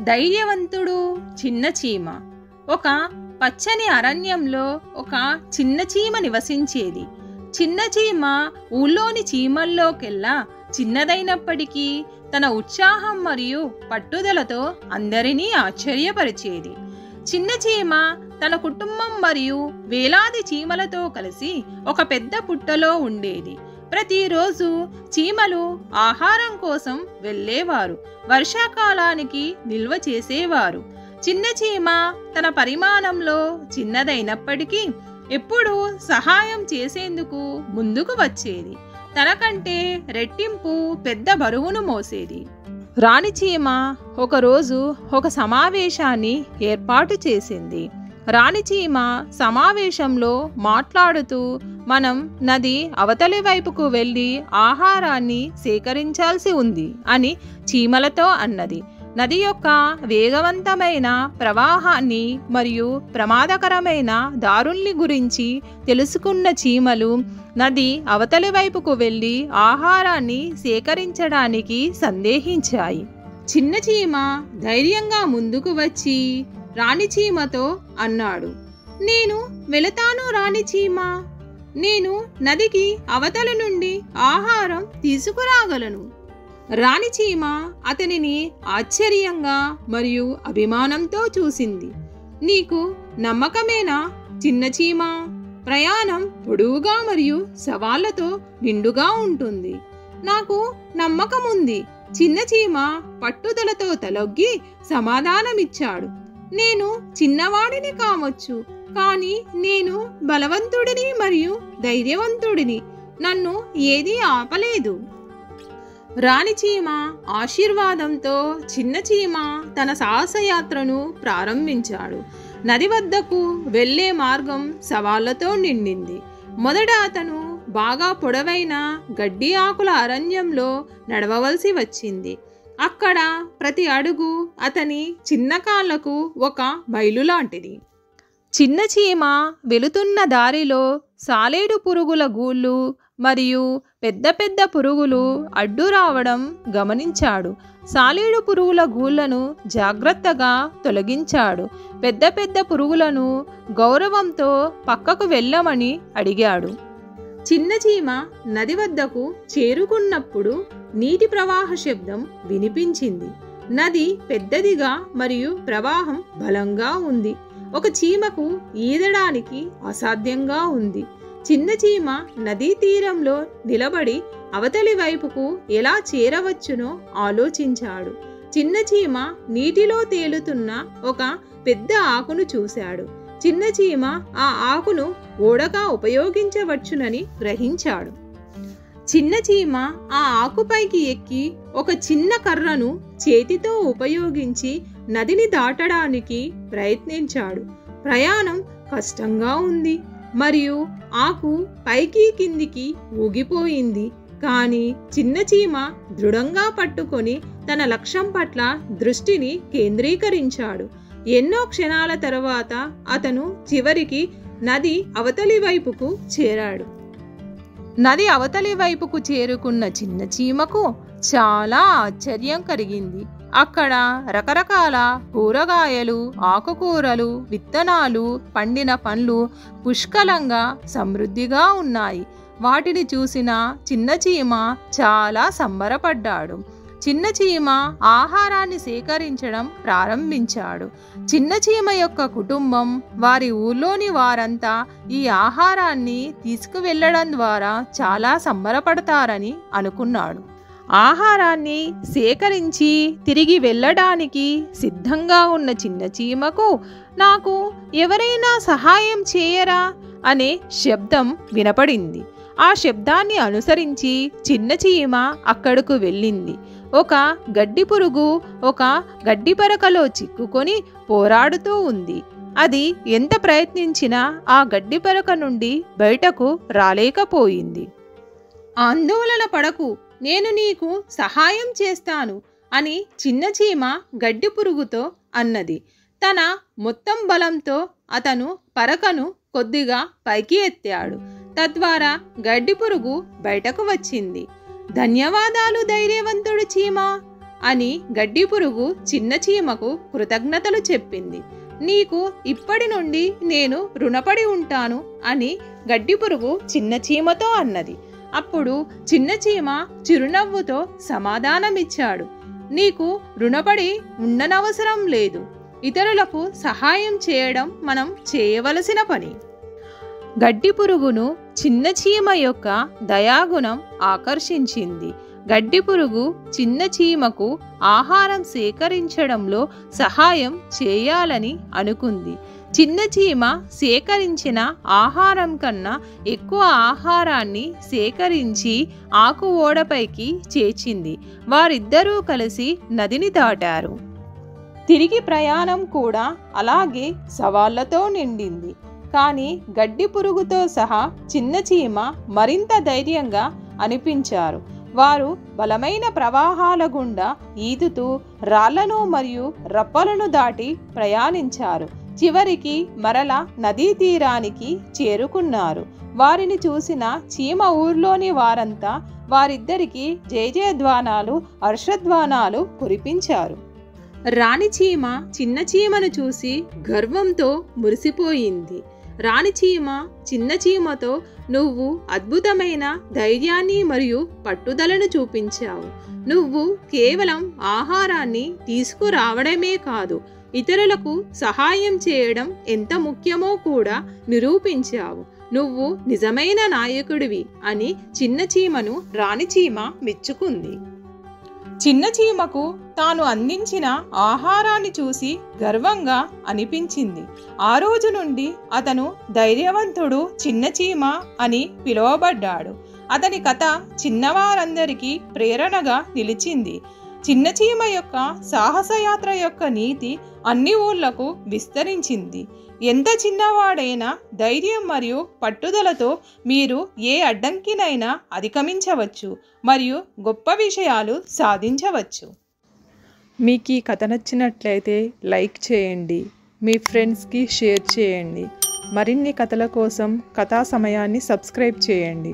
ధైర్యవంతుడు చిన్న చీమ. ఒక పచ్చని అరణ్యంలో ఒక చిన్న చీమ నివసించేది. చిన్న చీమ ఊళ్ళోని చీమల్లోకెల్లా చిన్నదైనప్పటికీ తన ఉత్సాహం మరియు పట్టుదలతో అందరినీ ఆశ్చర్యపరిచేది. చిన్న చీమ తన కుటుంబం మరియు వేలాది చీమలతో కలిసి ఒక పెద్ద పుట్టలో ఉండేది. ప్రతిరోజు చీమలు ఆహారం కోసం వెళ్ళేవారు. వర్షాకాలానికి నిల్వ చేసేవారు. చిన్న చీమ తన పరిమాణంలో చిన్నదైనప్పటికీ ఎప్పుడూ సహాయం చేసేందుకు ముందుకు వచ్చేది. తనకంటే రెట్టింపు పెద్ద బరువును మోసేది. రాణి చీమ ఒకరోజు ఒక సమావేశాన్ని ఏర్పాటు చేసింది. రాణి చీమ సమావేశంలో మాట్లాడుతూ, మనం నది అవతలి వైపుకు వెళ్ళి ఆహారాన్ని సేకరించాల్సి ఉంది అని చీమలతో అన్నది. నది యొక్క వేగవంతమైన ప్రవాహాన్ని మరియు ప్రమాదకరమైన దారుల్ని గురించి తెలుసుకున్న చీమలు నది అవతలి వైపుకు వెళ్ళి ఆహారాన్ని సేకరించడానికి సందేహించాయి. చిన్న చీమ ధైర్యంగా ముందుకు వచ్చి రాణి చీమతో అన్నాడు, నేను వెళతాను రాణి చీమ. నేను నదికి అవతల నుండి ఆహారం తీసుకురాగలను. రాణి చీమ అతనిని ఆశ్చర్యంగా మరియు అభిమానంతో చూసింది. నీకు నమ్మకమేనా చిన్న చీమ? ప్రయాణం పొడవుగా మరియు సవాళ్లతో నిండుగా ఉంటుంది. నాకు నమ్మకం ఉంది. చిన్న చీమ పట్టుదలతో తలొగ్గి సమాధానమిచ్చాడు. నేను చిన్నవాడిని కావచ్చు, కానీ నేను బలవంతుడిని మరియు ధైర్యవంతుడిని. నన్ను ఏదీ ఆపలేదు. రాణి చీమ ఆశీర్వాదంతో చిన్న చీమ తన సాహసయాత్రను ప్రారంభించాడు. నది వద్దకు వెళ్లే మార్గం సవాళ్లతో నిండింది. మొదట అతను బాగా పొడవైన గడ్డి ఆకుల అరణ్యంలో నడవవలసి వచ్చింది. అక్కడ ప్రతి అడుగు అతని చిన్న కాళ్లకు ఒక మైలు లాంటిది. చిన్న చీమ వెళుతున్న దారిలో సాలేడు పురుగుల గూళ్ళు మరియు పెద్ద పెద్ద పురుగులు అడ్డు రావడం గమనించాడు. సాలేడు పురుగుల గూళ్ళను జాగ్రత్తగా తొలగించాడు. పెద్ద పెద్ద పురుగులను గౌరవంతో పక్కకు వెళ్ళమని అడిగాడు. చిన్న చీమ నది వద్దకు చేరుకున్నప్పుడు నీటి ప్రవాహ శబ్దం వినిపించింది. నది పెద్దదిగా మరియు ప్రవాహం బలంగా ఉంది. ఒక చీమకు ఈదడానికి అసాధ్యంగా ఉంది. చిన్న చీమ నదీ తీరంలో నిలబడి అవతలి వైపుకు ఎలా చేరవచ్చునో ఆలోచించాడు. చిన్న చీమ నీటిలో తేలుతున్న ఒక పెద్ద ఆకును చూశాడు. చిన్న చీమ ఆ ఆకును ఓడగా ఉపయోగించవచ్చునని గ్రహించాడు. చిన్న చీమ ఆ ఆకుపైకి ఎక్కి ఒక చిన్న కర్రను చేతితో ఉపయోగించి నదిని దాటడానికి ప్రయత్నించాడు. ప్రయాణం కష్టంగా ఉంది మరియు ఆకు పైకి కిందికి ఊగిపోయింది. కానీ చిన్న చీమ దృఢంగా పట్టుకొని తన లక్ష్యం పట్ల దృష్టిని కేంద్రీకరించాడు. ఎన్నో క్షణాల తర్వాత అతను చివరికి నది అవతలి వైపుకు చేరాడు. నది అవతలి వైపుకు చేరుకున్న చిన్న చీమకు చాలా ఆశ్చర్యం కలిగింది. అక్కడ రకరకాల కూరగాయలు, ఆకుకూరలు, విత్తనాలు, పండిన పండ్లు పుష్కలంగా సమృద్ధిగా ఉన్నాయి. వాటిని చూసిన చిన్న చీమ చాలా సంబరపడ్డాడు. చిన్న చీమ ఆహారాన్ని సేకరించడం ప్రారంభించాడు. చిన్న చీమ యొక్క కుటుంబం, వారి ఊళ్ళోని వారంతా ఈ ఆహారాన్ని తీసుకువెళ్లడం ద్వారా చాలా సంబరపడతారని అనుకున్నాడు. ఆహారాన్ని సేకరించి తిరిగి వెళ్ళడానికి సిద్ధంగా ఉన్న చిన్న చీమకు, నాకు ఎవరైనా సహాయం చేయరా అనే శబ్దం వినపడింది. ఆ శబ్దాన్ని అనుసరించి చిన్న చీమ అక్కడకు వెళ్ళింది. ఒక గడ్డి పురుగు ఒక గడ్డి పరకలో చిక్కుకొని పోరాడుతూ ఉంది. అది ఎంత ప్రయత్నించినా ఆ గడ్డి పరక నుండి బయటకు రాలేకపోయింది. ఆందోళన పడకు, నేను నీకు సహాయం చేస్తాను అని చిన్న చీమ గడ్డి పురుగుతో అన్నది. తన మొత్తం బలంతో అతను పరకను కొద్దిగా పైకి ఎత్తాడు. తద్వారా గడ్డి పురుగు బయటకు వచ్చింది. ధన్యవాదాలు ధైర్యవంతుడు చీమ, అని గడ్డి పురుగు చిన్న చీమకు కృతజ్ఞతలు చెప్పింది. నీకు ఇప్పటి నుండి నేను రుణపడి ఉంటాను అని గడ్డి పురుగు చిన్న చీమతో అన్నది. అప్పుడు చిన్న చీమ చిరునవ్వుతో సమాధానమిచ్చాడు, నీకు రుణపడి ఉండనవసరం లేదు. ఇతరులకు సహాయం చేయడం మనం చేయవలసిన పని. గడ్డి పురుగును చిన్న చీమ యొక్క దయాగుణం ఆకర్షించింది. గడ్డి పురుగు చిన్న చీమకు ఆహారం సేకరించడంలో సహాయం చేయాలని అనుకుంది. చిన్న చీమ సేకరించిన ఆహారం కన్నా ఎక్కువ ఆహారాన్ని సేకరించి ఆకు ఓడపైకి చేర్చింది. వారిద్దరూ కలిసి నదిని దాటారు. తిరిగి ప్రయాణం కూడా అలాగే సవాళ్లతో నిండింది. కానీ గడ్డి పురుగుతో సహా చిన్న చీమ మరింత ధైర్యంగా అనిపించారు. వారు బలమైన ప్రవాహాల గుండా ఈదుతూ రాళ్లను మరియు రప్పలను దాటి ప్రయాణించారు. చివరికి మరల నదీ తీరానికి చేరుకున్నారు. వారిని చూసిన చీమ ఊర్లోని వారంతా వారిద్దరికి జయజయధ్వానాలు, హర్షధ్వానాలు కురిపించారు. రాణి చీమ చిన్న చీమను చూసి గర్వంతో మురిసిపోయింది. రాణి చీమ చిన్న చీమతో, నువ్వు అద్భుతమైన ధైర్యాన్ని మరియు పట్టుదలను చూపించావు. నువ్వు కేవలం ఆహారాన్ని తీసుకురావడమే కాదు, ఇతరులకు సహాయం చేయడం ఎంత ముఖ్యమో కూడా నిరూపించావు. నువ్వు నిజమైన నాయకుడివి అని చిన్న చీమను రాణి చీమ మెచ్చుకుంది. చిన్న చీమకు తాను అందించిన ఆహారాన్ని చూసి గర్వంగా అనిపించింది. ఆ రోజు నుండి అతను ధైర్యవంతుడు చిన్న చీమ అని పిలువబడ్డాడు. అతని కథ చిన్నవారందరికీ ప్రేరణగా నిలిచింది. చిన్న చీమ యొక్క సాహసయాత్ర యొక్క నీతి అన్ని ఊళ్ళకు విస్తరించింది. ఎంత చిన్నవాడైనా ధైర్యం మరియు పట్టుదలతో మీరు ఏ అడ్డంకినైనా అధిగమించవచ్చు మరియు గొప్ప విషయాలు సాధించవచ్చు. మీకు ఈ కథ నచ్చినట్లయితే లైక్ చేయండి, మీ ఫ్రెండ్స్కి షేర్ చేయండి. మరిన్ని కథల కోసం కథా సమయాన్ని సబ్స్క్రైబ్ చేయండి.